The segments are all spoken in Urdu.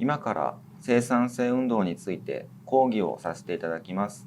今から生産性運動について講義をさせていただきます。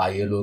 ILO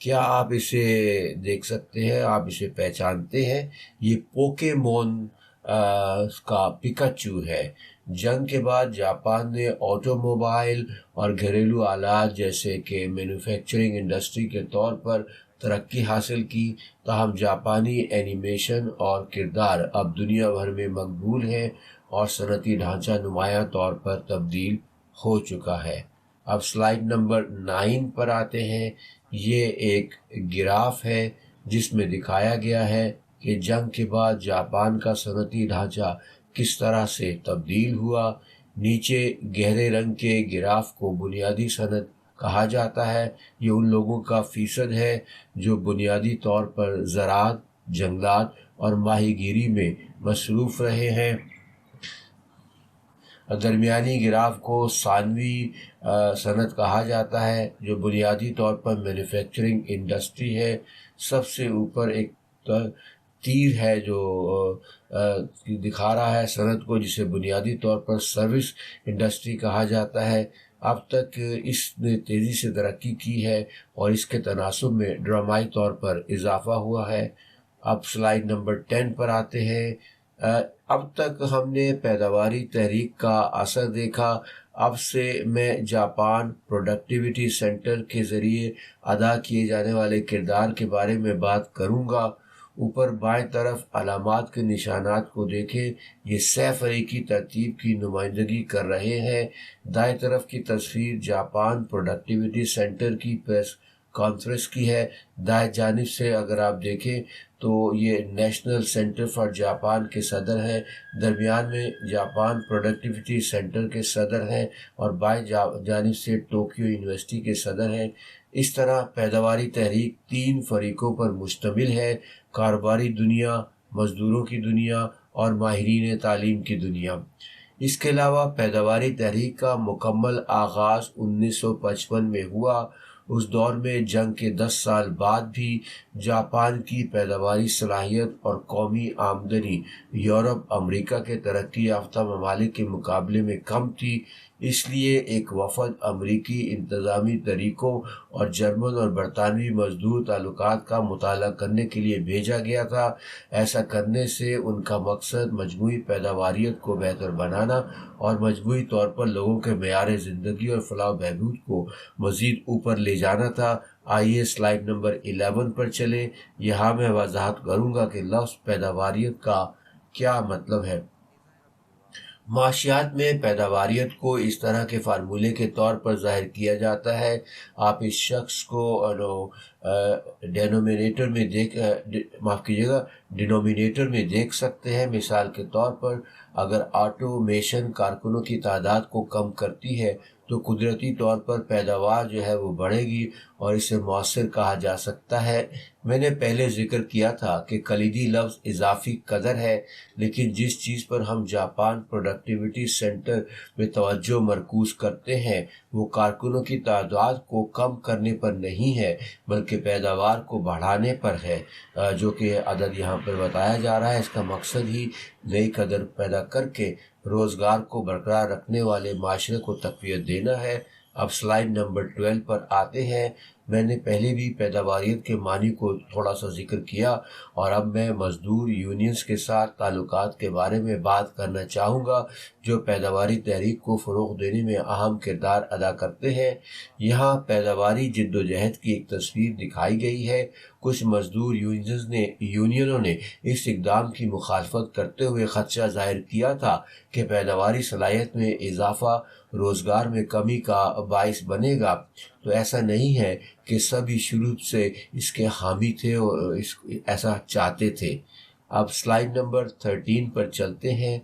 کیا آپ اسے دیکھ سکتے ہیں؟ آپ اسے پہچانتے ہیں؟ یہ پوکیمون کا پکاچو ہے۔ جنگ کے بعد جاپان نے آٹو موبائل اور گھریلو آلات جیسے کہ مینوفیکچرنگ انڈسٹری کے طور پر ترقی حاصل کی، تاہم جاپانی اینیمیشن اور کردار اب دنیا بھر میں مقبول ہیں اور صنعتی ڈھانچہ نمایاں طور پر تبدیل ہو چکا ہے۔ اب سلائیڈ نمبر 9 پر آتے ہیں۔ یہ ایک گراف ہے جس میں دکھایا گیا ہے کہ جنگ کے بعد جاپان کا صنعتی ڈھانچہ کس طرح سے تبدیل ہوا۔ نیچے گہرے رنگ کے گراف کو بنیادی صنعت کہا جاتا ہے۔ یہ ان لوگوں کا فیصد ہے جو بنیادی طور پر زراعت، جنگلات اور ماہی گیری میں مصروف رہے ہیں۔ درمیانی گراف کو ثانوی صنعت کہا جاتا ہے جو بنیادی طور پر مینوفیکچرنگ انڈسٹری ہے۔ سب سے اوپر ایک تیر ہے جو دکھا رہا ہے صنعت کو، جسے بنیادی طور پر سروس انڈسٹری کہا جاتا ہے۔ اب تک اس نے تیزی سے ترقی کی ہے اور اس کے تناسب میں ڈرامائی طور پر اضافہ ہوا ہے۔ اب سلائیڈ نمبر 10 پر آتے ہیں۔ اب تک ہم نے پیداواری تحریک کا اثر دیکھا۔ اب سے میں جاپان پروڈکٹیوٹی سینٹر کے ذریعے ادا کیے جانے والے کردار کے بارے میں بات کروں گا۔ اوپر بائیں طرف علامات کے نشانات کو دیکھیں، یہ سہ فریقی ترتیب کی نمائندگی کر رہے ہیں۔ دائیں طرف کی تصویر جاپان پروڈکٹیوٹی سینٹر کی پریس کانفرنس کی ہے۔ دائیں جانب سے اگر آپ دیکھیں تو یہ نیشنل سینٹر فار جاپان کے صدر ہیں، درمیان میں جاپان پروڈکٹیوٹی سینٹر کے صدر ہیں اور بائیں جانب سے ٹوکیو یونیورسٹی کے صدر ہیں۔ اس طرح پیداواری تحریک 3 فریقوں پر مشتمل ہے: کاروباری دنیا، مزدوروں کی دنیا اور ماہرین تعلیم کی دنیا۔ اس کے علاوہ پیداواری تحریک کا مکمل آغاز 1955 میں ہوا۔ اس دور میں جنگ کے 10 سال بعد بھی جاپان کی پیداواری صلاحیت اور قومی آمدنی یورپ، امریکہ کے ترقی یافتہ ممالک کے مقابلے میں کم تھی۔ اس لیے ایک وفد امریکی انتظامی طریقوں اور جرمن اور برطانوی مزدور تعلقات کا مطالعہ کرنے کے لیے بھیجا گیا تھا۔ ایسا کرنے سے ان کا مقصد مجموعی پیداواریت کو بہتر بنانا اور مجموعی طور پر لوگوں کے معیار زندگی اور فلاح و بہبود کو مزید اوپر لے جانا تھا۔ آئیے سلائیڈ نمبر 11 پر چلیں۔ یہاں میں وضاحت کروں گا کہ لفظ پیداواریت کا کیا مطلب ہے۔ معاشیات میں پیداواریت کو اس طرح کے فارمولے کے طور پر ظاہر کیا جاتا ہے۔ آپ اس شخص کو ڈینومینیٹر میں دیکھ سکتے ہیں۔ مثال کے طور پر اگر آٹومیشن کارکنوں کی تعداد کو کم کرتی ہے تو قدرتی طور پر پیداوار جو ہے وہ بڑھے گی اور اسے مؤثر کہا جا سکتا ہے۔ میں نے پہلے ذکر کیا تھا کہ کلیدی لفظ اضافی قدر ہے، لیکن جس چیز پر ہم جاپان پروڈکٹیوٹی سینٹر میں توجہ مرکوز کرتے ہیں وہ کارکنوں کی تعداد کو کم کرنے پر نہیں ہے بلکہ پیداوار کو بڑھانے پر ہے، جو کہ عدد یہاں پر بتایا جا رہا ہے۔ اس کا مقصد ہی نئی قدر پیدا کر کے روزگار کو برقرار رکھنے والے معاشرے کو تقویت دینا ہے۔ اب سلائیڈ نمبر 12 پر آتے ہیں۔ میں نے پہلے بھی پیداواریت کے معنی کو تھوڑا سا ذکر کیا اور اب میں مزدور یونینز کے ساتھ تعلقات کے بارے میں بات کرنا چاہوں گا جو پیداواری تحریک کو فروغ دینے میں اہم کردار ادا کرتے ہیں۔ یہاں پیداواری جدوجہد کی ایک تصویر دکھائی گئی ہے۔ کچھ مزدور یونینوں نے اس اقدام کی مخالفت کرتے ہوئے خدشہ ظاہر کیا تھا کہ پیداواری صلاحیت میں اضافہ روزگار میں کمی کا باعث بنے گا، تو ایسا نہیں ہے کہ سبھی شروع سے اس کے حامی تھے اور ایسا چاہتے تھے۔ اب سلائیڈ نمبر 13 پر چلتے ہیں۔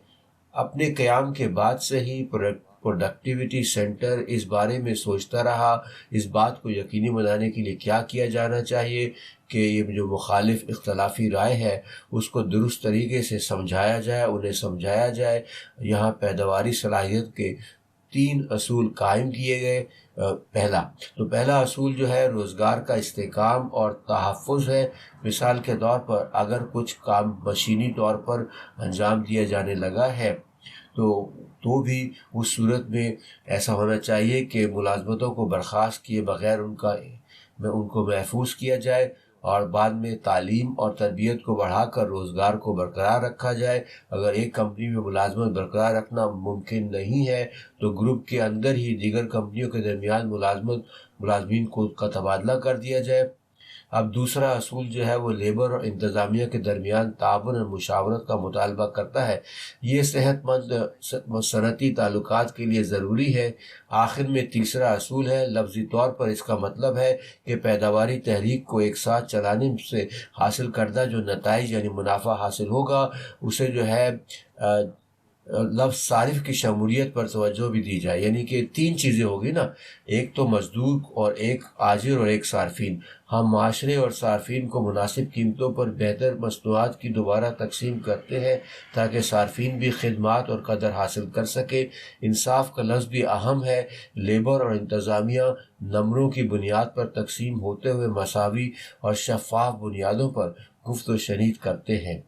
اپنے قیام کے بعد سے ہی پروڈکٹیوٹی سینٹر اس بارے میں سوچتا رہا اس بات کو یقینی بنانے کے لیے کیا کیا جانا چاہیے کہ یہ جو مخالف اختلافی رائے ہے اس کو درست طریقے سے سمجھایا جائے، انہیں سمجھایا جائے۔ یہاں پیداواری صلاحیت کے 3 اصول قائم کیے گئے۔ پہلا اصول جو ہے روزگار کا استحکام اور تحفظ ہے۔ مثال کے طور پر اگر کچھ کام مشینی طور پر انجام دیا جانے لگا ہے تو بھی اس صورت میں ایسا ہونا چاہیے کہ ملازمتوں کو برخاست کیے بغیر ان کا میں ان کو محفوظ کیا جائے اور بعد میں تعلیم اور تربیت کو بڑھا کر روزگار کو برقرار رکھا جائے۔ اگر ایک کمپنی میں ملازمت برقرار رکھنا ممکن نہیں ہے تو گروپ کے اندر ہی دیگر کمپنیوں کے درمیان ملازمین کا تبادلہ کر دیا جائے۔ اب دوسرا اصول جو ہے وہ لیبر اور انتظامیہ کے درمیان تعاون اور مشاورت کا مطالبہ کرتا ہے۔ یہ صحت مند صنعتی تعلقات کے لیے ضروری ہے۔ آخر میں تیسرا اصول ہے، لفظی طور پر اس کا مطلب ہے کہ پیداواری تحریک کو ایک ساتھ چلانے سے حاصل کردہ جو نتائج یعنی منافع حاصل ہوگا اسے جو ہے لفظ صارف کی شمولیت پر توجہ بھی دی جائے، یعنی کہ تین چیزیں ہوگی نا، ایک تو مزدور اور ایک آجر اور ایک صارفین۔ ہم معاشرے اور صارفین کو مناسب قیمتوں پر بہتر مصنوعات کی دوبارہ تقسیم کرتے ہیں تاکہ صارفین بھی خدمات اور قدر حاصل کر سکے۔ انصاف کا لفظ بھی اہم ہے۔ لیبر اور انتظامیہ نمبروں کی بنیاد پر تقسیم ہوتے ہوئے مساوی اور شفاف بنیادوں پر گفت و شنید کرتے ہیں۔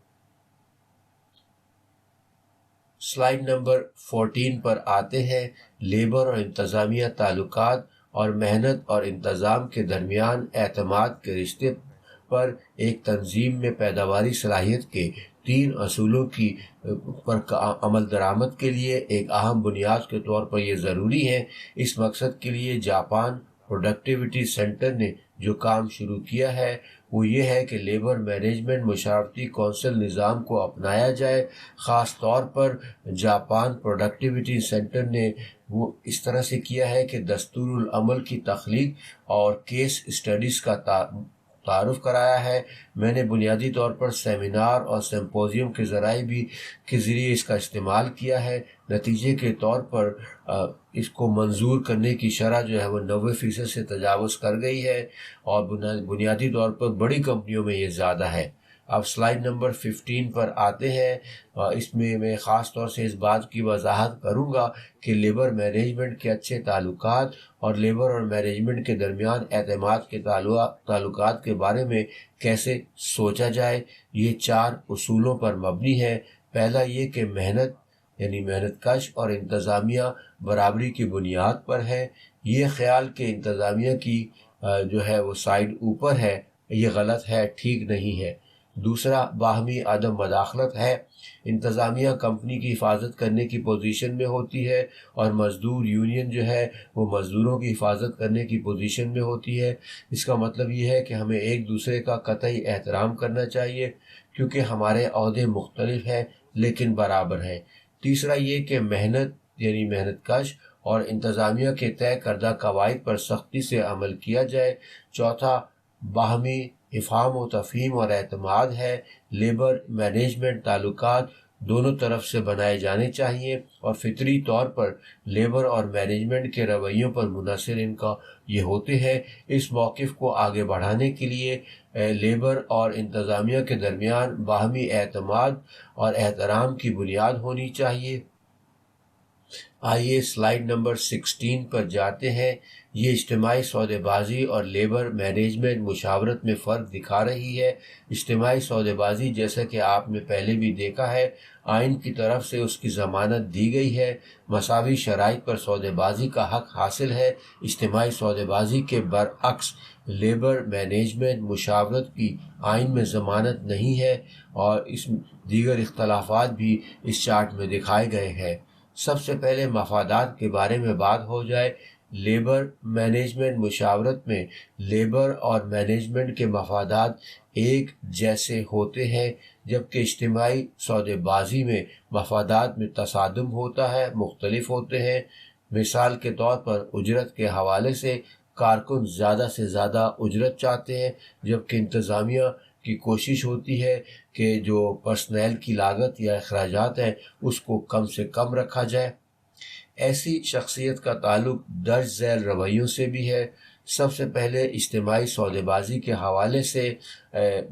سلائیڈ نمبر 14 پر آتے ہیں۔ لیبر اور انتظامیہ تعلقات اور محنت اور انتظام کے درمیان اعتماد کے رشتے پر ایک تنظیم میں پیداواری صلاحیت کے 3 اصولوں کی پر عمل درآمد کے لیے ایک اہم بنیاد کے طور پر یہ ضروری ہے۔ اس مقصد کے لیے جاپان پروڈکٹیوٹی سینٹر نے جو کام شروع کیا ہے وہ یہ ہے کہ لیبر مینجمنٹ مشاورتی کونسل نظام کو اپنایا جائے۔ خاص طور پر جاپان پروڈکٹیوٹی سینٹر نے وہ اس طرح سے کیا ہے کہ دستور العمل کی تخلیق اور کیس اسٹڈیز کا تعارف کرایا ہے۔ میں نے بنیادی طور پر سیمینار اور سمپوزیم کے ذریعے اس کا استعمال کیا ہے۔ نتیجے کے طور پر اس کو منظور کرنے کی شرح جو ہے وہ 90% سے تجاوز کر گئی ہے اور بنیادی طور پر بڑی کمپنیوں میں یہ زیادہ ہے۔ اب سلائیڈ نمبر 15 پر آتے ہیں۔ اس میں خاص طور سے اس بات کی وضاحت کروں گا کہ لیبر مینجمنٹ کے اچھے تعلقات اور لیبر اور مینجمنٹ کے درمیان اعتماد کے تعلقات کے بارے میں کیسے سوچا جائے۔ یہ 4 اصولوں پر مبنی ہے۔ پہلا یہ کہ محنت یعنی محنت کش اور انتظامیہ برابری کی بنیاد پر ہے۔ یہ خیال کہ انتظامیہ کی جو ہے وہ سائیڈ اوپر ہے، یہ غلط ہے، ٹھیک نہیں ہے۔ دوسرا باہمی عدم مداخلت ہے۔ انتظامیہ کمپنی کی حفاظت کرنے کی پوزیشن میں ہوتی ہے اور مزدور یونین جو ہے وہ مزدوروں کی حفاظت کرنے کی پوزیشن میں ہوتی ہے۔ اس کا مطلب یہ ہے کہ ہمیں ایک دوسرے کا قطعی احترام کرنا چاہیے کیونکہ ہمارے عہدے مختلف ہیں لیکن برابر ہیں۔ تیسرا یہ کہ محنت یعنی محنت کش اور انتظامیہ کے طے کردہ قواعد پر سختی سے عمل کیا جائے۔ چوتھا باہمی افہام و تفہیم اور اعتماد ہے۔ لیبر مینجمنٹ تعلقات دونوں طرف سے بنائے جانے چاہیے اور فطری طور پر لیبر اور مینجمنٹ کے رویوں پر منحصر ان کا یہ ہوتے ہیں۔ اس موقف کو آگے بڑھانے کے لیے لیبر اور انتظامیہ کے درمیان باہمی اعتماد اور احترام کی بنیاد ہونی چاہیے۔ آئیے سلائیڈ نمبر 16 پر جاتے ہیں۔ یہ اجتماعی سودے بازی اور لیبر مینجمنٹ مشاورت میں فرق دکھا رہی ہے۔ اجتماعی سودے بازی جیسا کہ آپ نے پہلے بھی دیکھا ہے آئین کی طرف سے اس کی ضمانت دی گئی ہے، مساوی شرائط پر سودے بازی کا حق حاصل ہے۔ اجتماعی سودے بازی کے برعکس لیبر مینجمنٹ مشاورت کی آئین میں ضمانت نہیں ہے اور اس دیگر اختلافات بھی اس چارٹ میں دکھائے گئے ہیں۔ سب سے پہلے مفادات کے بارے میں بات ہو جائے۔ لیبر مینجمنٹ مشاورت میں لیبر اور مینجمنٹ کے مفادات ایک جیسے ہوتے ہیں جبکہ اجتماعی سودے بازی میں مفادات میں تصادم ہوتا ہے، مختلف ہوتے ہیں۔ مثال کے طور پر اجرت کے حوالے سے کارکن زیادہ سے زیادہ اجرت چاہتے ہیں جبکہ انتظامیہ کی کوشش ہوتی ہے کہ جو پرسنل کی لاگت یا اخراجات ہیں اس کو کم سے کم رکھا جائے۔ ایسی شخصیت کا تعلق درج ذیل رویوں سے بھی ہے۔ سب سے پہلے اجتماعی سودے بازی کے حوالے سے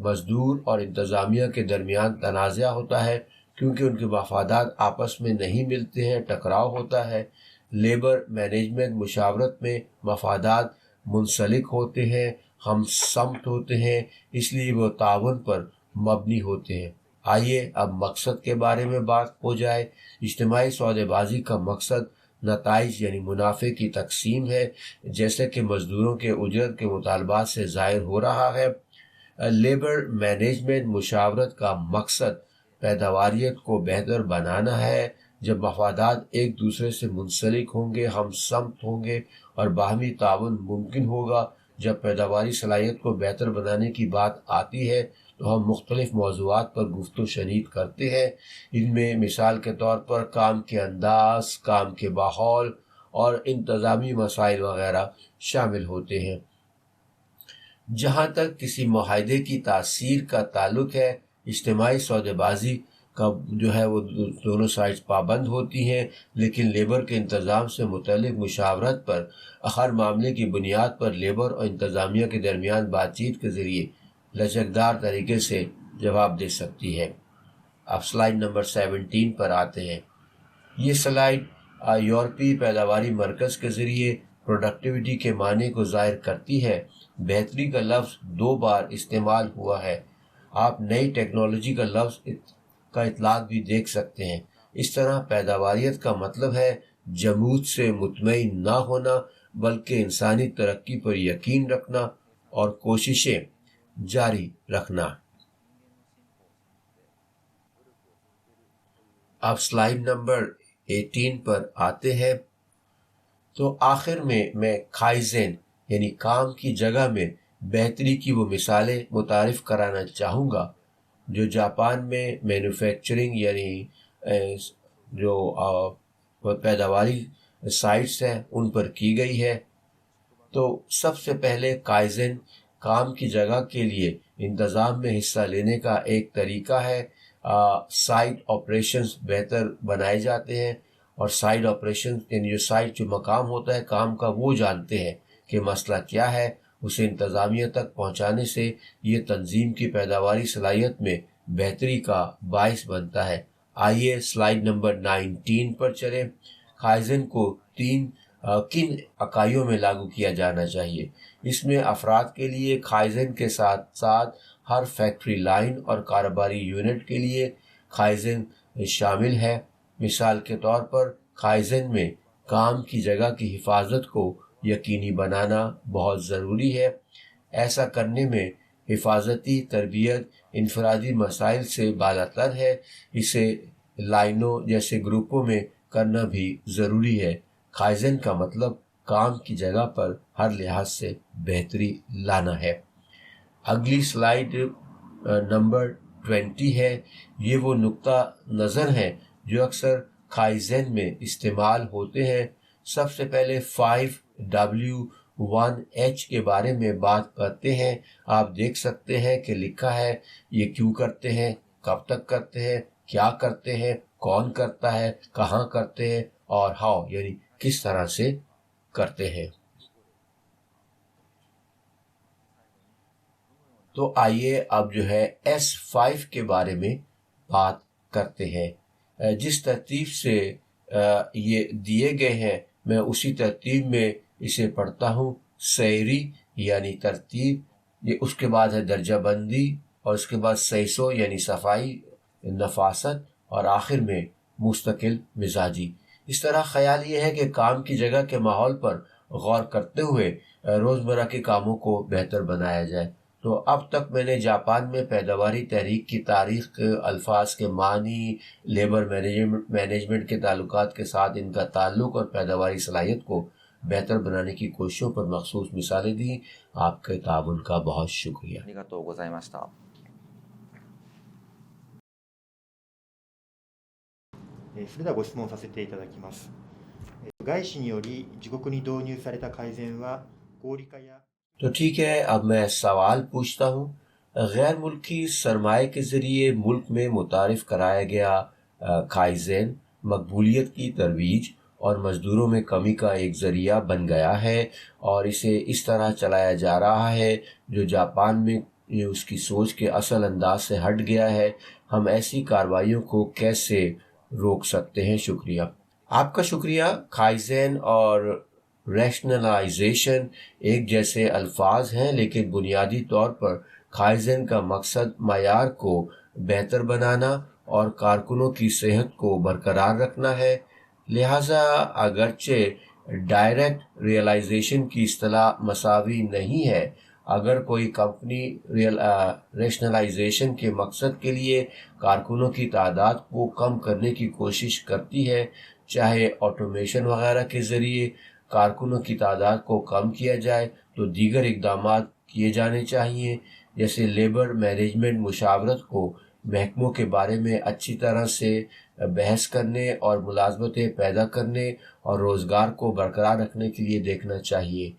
مزدور اور انتظامیہ کے درمیان تنازع ہوتا ہے کیونکہ ان کے مفادات آپس میں نہیں ملتے ہیں، ٹکراؤ ہوتا ہے۔ لیبر مینجمنٹ مشاورت میں مفادات منسلک ہوتے ہیں، ہم سمت ہوتے ہیں، اس لیے وہ تعاون پر مبنی ہوتے ہیں۔ آئیے اب مقصد کے بارے میں بات ہو جائے۔ اجتماعی سودے بازی کا مقصد نتائج یعنی منافع کی تقسیم ہے، جیسے کہ مزدوروں کے اجرت کے مطالبات سے ظاہر ہو رہا ہے۔ لیبر مینجمنٹ مشاورت کا مقصد پیداواریت کو بہتر بنانا ہے۔ جب مفادات ایک دوسرے سے منسلک ہوں گے، ہم سمت ہوں گے اور باہمی تعاون ممکن ہوگا۔ جب پیداواری صلاحیت کو بہتر بنانے کی بات آتی ہے تو ہم مختلف موضوعات پر گفت و شنید کرتے ہیں۔ ان میں مثال کے طور پر کام کے انداز، کام کے ماحول اور انتظامی مسائل وغیرہ شامل ہوتے ہیں۔ جہاں تک کسی معاہدے کی تاثیر کا تعلق ہے، اجتماعی سودے بازی کا جو ہے وہ دونوں سائڈز پابند ہوتی ہیں، لیکن لیبر کے انتظام سے متعلق مشاورت پر ہر معاملے کی بنیاد پر لیبر اور انتظامیہ کے درمیان بات چیت کے ذریعے لچکدار طریقے سے جواب دے سکتی ہے۔ اب سلائیڈ نمبر 17 پر آتے ہیں۔ یہ سلائیڈ یورپی پیداواری مرکز کے ذریعے پروڈکٹیوٹی کے معنی کو ظاہر کرتی ہے۔ بہتری کا لفظ 2 بار استعمال ہوا ہے۔ آپ نئی ٹیکنالوجی کا لفظ کا اطلاق بھی دیکھ سکتے ہیں۔ اس طرح پیداواریت کا مطلب ہے جمود سے مطمئن نہ ہونا، بلکہ انسانی ترقی پر یقین رکھنا اور کوششیں جاری رکھنا۔ اب سلائیڈ نمبر 18 پر آتے ہیں۔ تو آخر میں کائزن یعنی کام کی جگہ میں بہتری کی وہ مثالیں متعارف کرانا چاہوں گا جو جاپان میں مینوفیکچرنگ یعنی جو پیداواری سائٹس ہیں ان پر کی گئی ہے۔ تو سب سے پہلے کائزن کام کی جگہ کے لیے انتظام میں حصہ لینے کا ایک طریقہ ہے۔ سائٹ آپریشنز بہتر بنائے جاتے ہیں، اور سائٹ آپریشن یعنی جو سائٹ جو مقام ہوتا ہے کام کا وہ جانتے ہیں کہ مسئلہ کیا ہے، اسے انتظامیہ تک پہنچانے سے یہ تنظیم کی پیداواری صلاحیت میں بہتری کا باعث بنتا ہے۔ آئیے سلائیڈ نمبر 19 پر چلیں۔ کائزن کو کن اکائیوں میں لاگو کیا جانا چاہیے؟ اس میں افراد کے لیے کائزن کے ساتھ ساتھ ہر فیکٹری لائن اور کاروباری یونٹ کے لیے کائزن شامل ہے۔ مثال کے طور پر کائزن میں کام کی جگہ کی حفاظت کو یقینی بنانا بہت ضروری ہے۔ ایسا کرنے میں حفاظتی تربیت انفرادی مسائل سے بالاتر ہے۔ اسے لائنوں جیسے گروپوں میں کرنا بھی ضروری ہے۔ کائزن کا مطلب کام کی جگہ پر ہر لحاظ سے بہتری لانا ہے۔ اگلی سلائیڈ نمبر 20 ہے۔ یہ وہ نقطہ نظر ہیں جو اکثر کائزن میں استعمال ہوتے ہیں۔ سب سے پہلے 5W1H کے بارے میں بات کرتے ہیں۔ آپ دیکھ سکتے ہیں کہ لکھا ہے یہ کیوں کرتے ہیں، کب تک کرتے ہیں، کیا کرتے ہیں، کون کرتا ہے، کہاں کرتے ہیں، اور ہاؤ یعنی کس طرح سے کرتے ہیں۔ تو آئیے اب جو ہے S5 کے بارے میں بات کرتے ہیں۔ جس ترتیب سے یہ دیے گئے ہیں میں اسی ترتیب میں اسے پڑھتا ہوں۔ سیری یعنی ترتیب، یہ اس کے بعد ہے درجہ بندی، اور اس کے بعد سیسو یعنی صفائی نفاست، اور آخر میں مستقل مزاجی۔ اس طرح خیال یہ ہے کہ کام کی جگہ کے ماحول پر غور کرتے ہوئے روزمرہ کے کاموں کو بہتر بنایا جائے۔ تو اب تک میں نے جاپان میں پیداواری تحریک کی تاریخ، الفاظ کے معنی، لیبر مینجمنٹ کے تعلقات کے ساتھ ان کا تعلق اور پیداواری صلاحیت کو بہتر بنانے کی کوششوں پر مخصوص مثالیں دیں۔ آپ کے تعاون کا بہت شکریہ۔ ありがとうございました。それではご質問させていただきます。外資により自国に導入された改善は合理化や تو ٹھیک ہے، اب میں سوال پوچھتا ہوں۔ غیر ملکی سرمایہ کے ذریعے ملک میں متعارف کرایا گیا کائزن مقبولیت کی ترویج اور مزدوروں میں کمی کا ایک ذریعہ بن گیا ہے، اور اسے اس طرح چلایا جا رہا ہے جو جاپان میں اس کی سوچ کے اصل انداز سے ہٹ گیا ہے۔ ہم ایسی کارروائیوں کو کیسے روک سکتے ہیں؟ شکریہ۔ آپ کا شکریہ۔ کائزن اور ریشنلائزیشن ایک جیسے الفاظ ہیں، لیکن بنیادی طور پر کائزن کا مقصد معیار کو بہتر بنانا اور کارکنوں کی صحت کو برقرار رکھنا ہے۔ لہٰذا اگرچہ ڈائریکٹ ریئلائزیشن کی اصطلاح مساوی نہیں ہے، اگر کوئی کمپنی ریشنلائزیشن کے مقصد کے لیے کارکنوں کی تعداد کو کم کرنے کی کوشش کرتی ہے، چاہے آٹومیشن وغیرہ کے ذریعے کارکنوں کی تعداد کو کم کیا جائے، تو دیگر اقدامات کیے جانے چاہیے، جیسے لیبر مینجمنٹ مشاورت کو محکموں کے بارے میں اچھی طرح سے بحث کرنے اور ملازمتیں پیدا کرنے اور روزگار کو برقرار رکھنے کے لیے دیکھنا چاہیے۔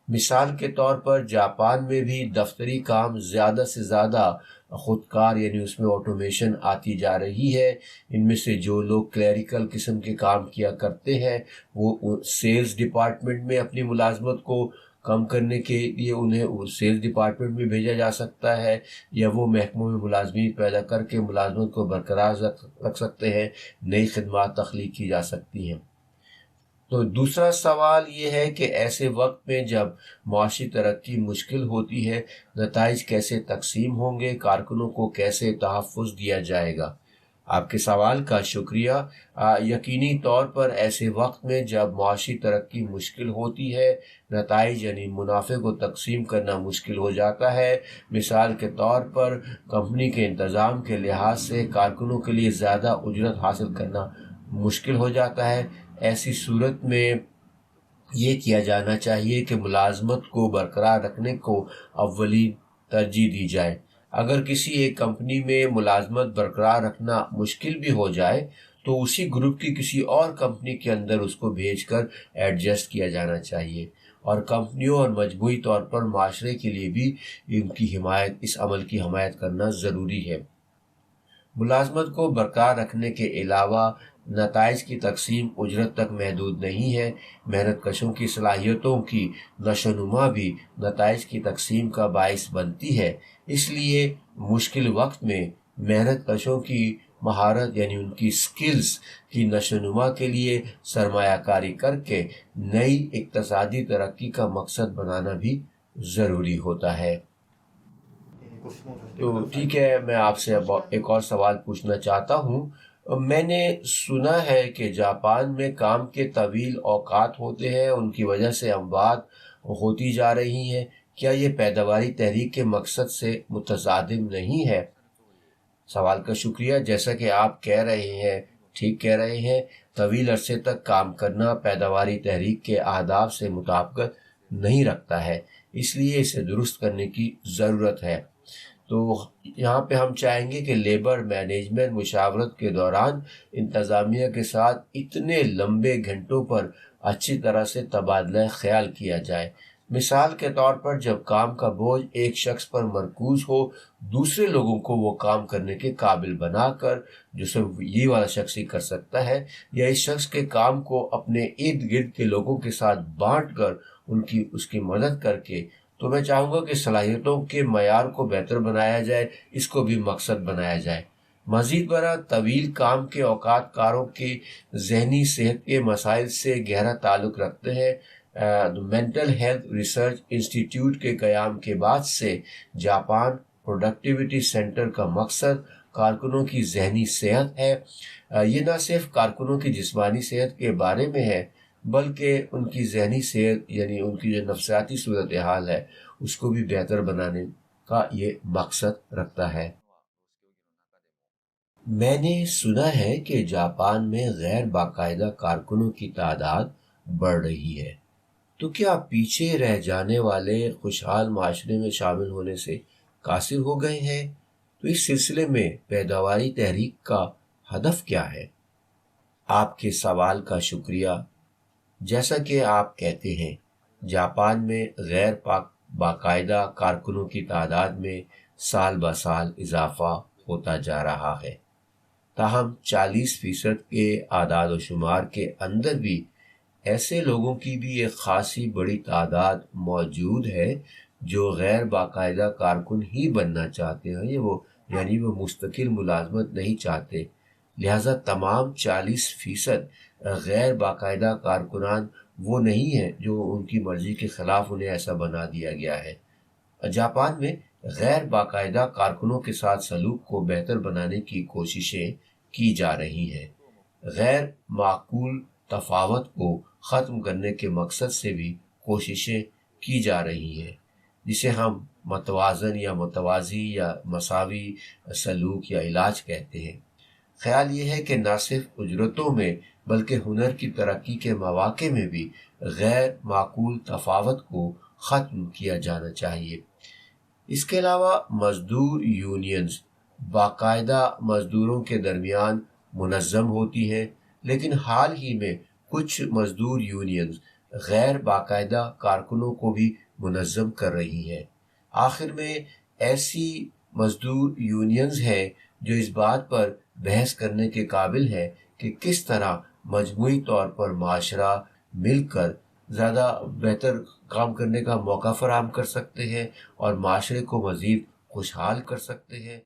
مثال کے طور پر جاپان میں بھی دفتری کام زیادہ سے زیادہ خودکار، یعنی اس میں آٹومیشن آتی جا رہی ہے۔ ان میں سے جو لوگ کلیریکل قسم کے کام کیا کرتے ہیں وہ سیلز ڈپارٹمنٹ میں اپنی ملازمت کو کم کرنے کے لیے انہیں سیلز ڈپارٹمنٹ میں بھیجا جا سکتا ہے، یا وہ محکموں میں ملازمین پیدا کر کے ملازمت کو برقرار رکھ سکتے ہیں، نئی خدمات تخلیق کی جا سکتی ہیں۔ تو دوسرا سوال یہ ہے کہ ایسے وقت میں جب معاشی ترقی مشکل ہوتی ہے، نتائج کیسے تقسیم ہوں گے، کارکنوں کو کیسے تحفظ دیا جائے گا؟ آپ کے سوال کا شکریہ۔ یقینی طور پر ایسے وقت میں جب معاشی ترقی مشکل ہوتی ہے، نتائج یعنی منافع کو تقسیم کرنا مشکل ہو جاتا ہے۔ مثال کے طور پر کمپنی کے انتظام کے لحاظ سے کارکنوں کے لیے زیادہ اجرت حاصل کرنا مشکل ہو جاتا ہے۔ ایسی صورت میں یہ کیا جانا چاہیے کہ ملازمت کو برقرار رکھنے کو اولین ترجیح دی جائے۔ اگر کسی ایک کمپنی میں ملازمت برقرار رکھنا مشکل بھی ہو جائے تو اسی گروپ کی کسی اور کمپنی کے اندر اس کو بھیج کر ایڈجسٹ کیا جانا چاہیے، اور کمپنیوں اور مجموعی طور پر معاشرے کے لیے بھی ان کی حمایت، اس عمل کی حمایت کرنا ضروری ہے۔ ملازمت کو برقرار رکھنے کے علاوہ نتائج کی تقسیم اجرت تک محدود نہیں ہے۔ محنت کشوں کی صلاحیتوں کی نشوونما بھی نتائج کی تقسیم کا باعث بنتی ہے۔ اس لیے مشکل وقت میں محنت کشوں کی مہارت یعنی ان کی سکلز کی نشوونما کے لیے سرمایہ کاری کر کے نئی اقتصادی ترقی کا مقصد بنانا بھی ضروری ہوتا ہے۔ تو ٹھیک ہے، میں آپ سے ایک اور سوال پوچھنا چاہتا ہوں۔ میں نے سنا ہے کہ جاپان میں کام کے طویل اوقات ہوتے ہیں، ان کی وجہ سے اموات ہوتی جا رہی ہیں۔ کیا یہ پیداواری تحریک کے مقصد سے متصادم نہیں ہے؟ سوال کا شکریہ۔ جیسا کہ آپ کہہ رہے ہیں، ٹھیک کہہ رہے ہیں، طویل عرصے تک کام کرنا پیداواری تحریک کے اہداف سے مطابقت نہیں رکھتا ہے، اس لیے اسے درست کرنے کی ضرورت ہے۔ تو یہاں پہ ہم چاہیں گے کہ لیبر مینجمنٹ مشاورت کے دوران انتظامیہ کے ساتھ اتنے لمبے گھنٹوں پر اچھی طرح سے تبادلہ خیال کیا جائے۔ مثال کے طور پر جب کام کا بوجھ ایک شخص پر مرکوز ہو، دوسرے لوگوں کو وہ کام کرنے کے قابل بنا کر جو صرف یہ والا شخص ہی کر سکتا ہے، یا اس شخص کے کام کو اپنے ارد گرد کے لوگوں کے ساتھ بانٹ کر اس کی مدد کر کے، تو میں چاہوں گا کہ صلاحیتوں کے معیار کو بہتر بنایا جائے، اس کو بھی مقصد بنایا جائے۔ مزید برآں طویل کام کے اوقات کاروں کی ذہنی صحت کے مسائل سے گہرا تعلق رکھتے ہیں۔ مینٹل ہیلتھ ریسرچ انسٹیٹیوٹ کے قیام کے بعد سے جاپان پروڈکٹیوٹی سینٹر کا مقصد کارکنوں کی ذہنی صحت ہے۔ یہ نہ صرف کارکنوں کی جسمانی صحت کے بارے میں ہے بلکہ ان کی ذہنی صحت یعنی ان کی جو نفسیاتی صورتحال ہے اس کو بھی بہتر بنانے کا یہ مقصد رکھتا ہے۔ میں نے سنا ہے کہ جاپان میں غیر باقاعدہ کارکنوں کی تعداد بڑھ رہی ہے، تو کیا پیچھے رہ جانے والے خوشحال معاشرے میں شامل ہونے سے قاصر ہو گئے ہیں؟ تو اس سلسلے میں پیداواری تحریک کا ہدف کیا ہے؟ آپ کے سوال کا شکریہ۔ جیسا کہ آپ کہتے ہیں، جاپان میں غیر باقاعدہ کارکنوں کی تعداد میں سال بہ سال اضافہ ہوتا جا رہا ہے۔ تاہم 40% کے اعداد و شمار کے اندر بھی ایسے لوگوں کی بھی ایک خاصی بڑی تعداد موجود ہے جو غیر باقاعدہ کارکن ہی بننا چاہتے ہیں، یعنی وہ مستقل ملازمت نہیں چاہتے۔ لہذا تمام 40% غیر باقاعدہ کارکنان وہ نہیں ہیں جو ان کی مرضی کے خلاف انہیں ایسا بنا دیا گیا ہے۔ جاپان میں غیر باقاعدہ کارکنوں کے ساتھ سلوک کو بہتر بنانے کی کوششیں کی جا رہی ہیں۔ غیر معقول تفاوت کو ختم کرنے کے مقصد سے بھی کوششیں کی جا رہی ہیں، جسے ہم متوازن یا متوازی یا مساوی سلوک یا علاج کہتے ہیں۔ خیال یہ ہے کہ نہ صرف اجرتوں میں بلکہ ہنر کی ترقی کے مواقع میں بھی غیر معقول تفاوت کو ختم کیا جانا چاہیے۔ اس کے علاوہ مزدور یونینز باقاعدہ مزدوروں کے درمیان منظم ہوتی ہیں، لیکن حال ہی میں کچھ مزدور یونینز غیر باقاعدہ کارکنوں کو بھی منظم کر رہی ہیں۔ آخر میں ایسی مزدور یونینز ہیں جو اس بات پر بحث کرنے کے قابل ہے کہ کس طرح مجموعی طور پر معاشرہ مل کر زیادہ بہتر کام کرنے کا موقع فراہم کر سکتے ہیں اور معاشرے کو مزید خوشحال کر سکتے ہیں۔